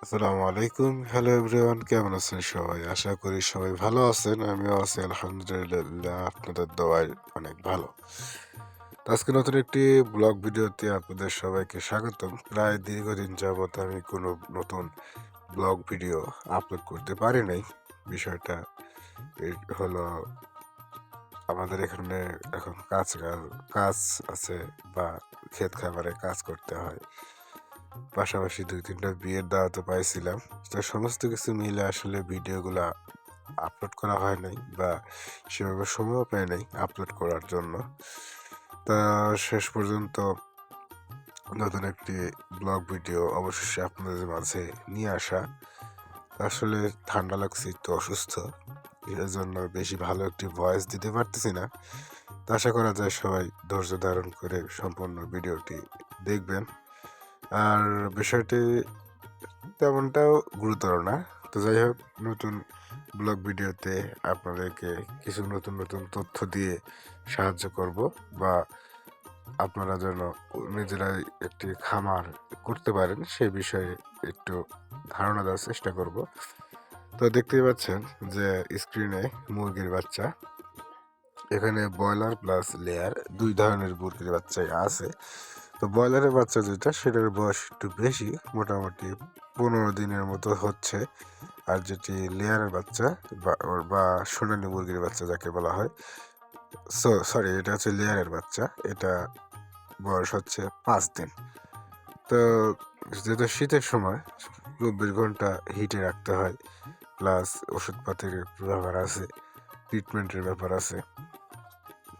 আসসালামু আলাইকুম। Hello everyone, কেমন আছেন সবাই? আশা করি সবাই ভালো আছেন। আমিও আছি আলহামদুলিল্লাহ। আপনাদের দোয়ায় অনেক ভালো। তো আজকে নতুন একটি ব্লগ ভিডিওতে আপনাদের সবাইকে স্বাগতম। প্রায় দীর্ঘদিন যাবৎ আমি কোনো নতুন ব্লগ ভিডিও আপলোড করতে পারি নাই। বিষয়টা হলো আমাদের এখানে এখন কাজ আছে বা ক্ষেত খামারে কাজ করতে হয়। পাশাপাশি ২-৩টা বিয়ের দাওয়াতও পাইছিলাম। তো সমস্ত কিছু মিলে আসলে ভিডিওগুলা আপলোড করা হয় নাই বা সেভাবে সময়ও পাই নাই আপলোড করার জন্য। তা শেষ পর্যন্ত নতুন একটি ব্লগ ভিডিও অবশেষে আপনাদের মাঝে নিয়ে আসা। আসলে ঠান্ডা লাগছে, একটু অসুস্থ। এজন্য বেশি ভালো একটি ভয়েস দিতে পারতেছি না। তো আশা করা যায় সবাই ধৈর্য ধারণ করে সম্পূর্ণ ভিডিওটি দেখবেন। আর বিষয়টি তেমনটাও গুরুতর না। তো যাই হোক, নতুন ব্লগ ভিডিওতে আপনাদেরকে কিছু নতুন নতুন তথ্য দিয়ে সাহায্য করব বা আপনারা যেন নিজেরাই একটি খামার করতে পারেন সেই বিষয়ে একটু ধারণা দেওয়ার চেষ্টা করব। তো দেখতেই পাচ্ছেন যে স্ক্রিনে মুরগির বাচ্চা, এখানে ব্রয়লার প্লাস লেয়ার দুই ধরনের মুরগির বাচ্চাই আছে। তো ব্রয়লারের বাচ্চা যেটা, সেটার বয়স একটু বেশি, মোটামুটি 15 দিনের মতো হচ্ছে। আর যেটি লেয়ারের বাচ্চা বা সোনালী মুরগির বাচ্চা যাকে বলা হয়, সরি, এটা হচ্ছে লেয়ারের বাচ্চা। এটা বয়স হচ্ছে 5 দিন। তো যেহেতু শীতের সময় 24 ঘন্টা হিটে রাখতে হয়, প্লাস ওষুধপাতির ব্যাপার আছে, ট্রিটমেন্টের ব্যাপার আছে।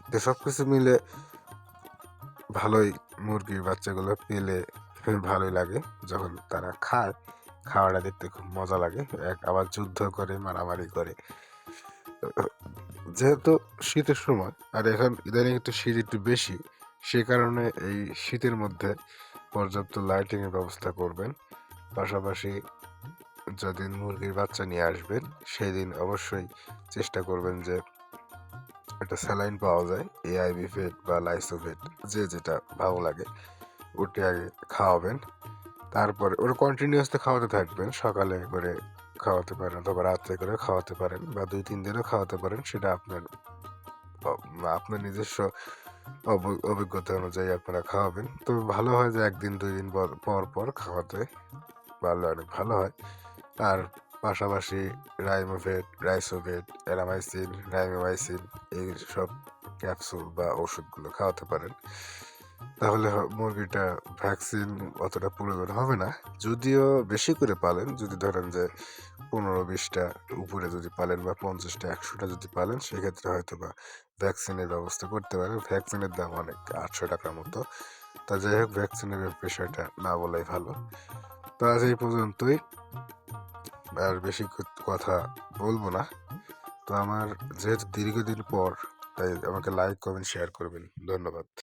তো সবকিছু মিলে ভালোই, মুরগির বাচ্চাগুলো পেলে ভালোই লাগে। যখন তারা খায়, খাওয়াটা দেখতে খুব মজা লাগে। আবার যুদ্ধ করে, মারামারি করে। যেহেতু শীতের সময়, আর এখন ইদানিং একটু শীত একটু বেশি, সে কারণে এই শীতের মধ্যে পর্যাপ্ত লাইটিং এর ব্যবস্থা করবেন। পাশাপাশি যেদিন মুরগির বাচ্চা নিয়ে আসবেন সেই দিন অবশ্যই চেষ্টা করবেন যে একটা স্যালাইন পাওয়া যায়, এআইবি ফেড বা লাইসোফেড, যে যেটা ভালো লাগে ওটি আগে খাওয়াবেন। তারপরে ওটা কন্টিনিউয়াসলি খাওয়াতে থাকবেন। সকালে করে খাওয়াতে পারেন অথবা রাত্রে করে খাওয়াতে পারেন বা 2-3 দিনও খাওয়াতে পারেন। সেটা আপনার নিজস্ব অভিজ্ঞতা অনুযায়ী আপনারা খাওয়াবেন। তো ভালো হয় যে 1-2 দিন পর পর খাওয়াতে পারলে অনেক ভালো হয়। আর পাশাপাশি রাইসোভেট, অ্যারামাইসিন, রাইমোমাইসিন, এই সব ক্যাপসুল বা ওষুধগুলো খাওয়াতে পারেন। তাহলে মুরগিটা ভ্যাকসিন অতটা প্রয়োজন হবে না। যদিও বেশি করে পালেন, যদি ধরেন যে 15-20টা উপরে যদি পালেন বা 50টা 100টা যদি পালেন, সেক্ষেত্রে হয়তো বা ভ্যাকসিনের ব্যবস্থা করতে পারেন। ভ্যাকসিনের দাম অনেক, 800 টাকার মতো। তা যাই হোক, ভ্যাকসিনের বিষয়টা না বলাই ভালো। তো আজ এই পর্যন্তই, আর বেশি কথা বলবো না। তো আমার যেহেতু দীর্ঘদিন পর, তাই আমাকে লাইক কমেন্ট শেয়ার করবেন। ধন্যবাদ।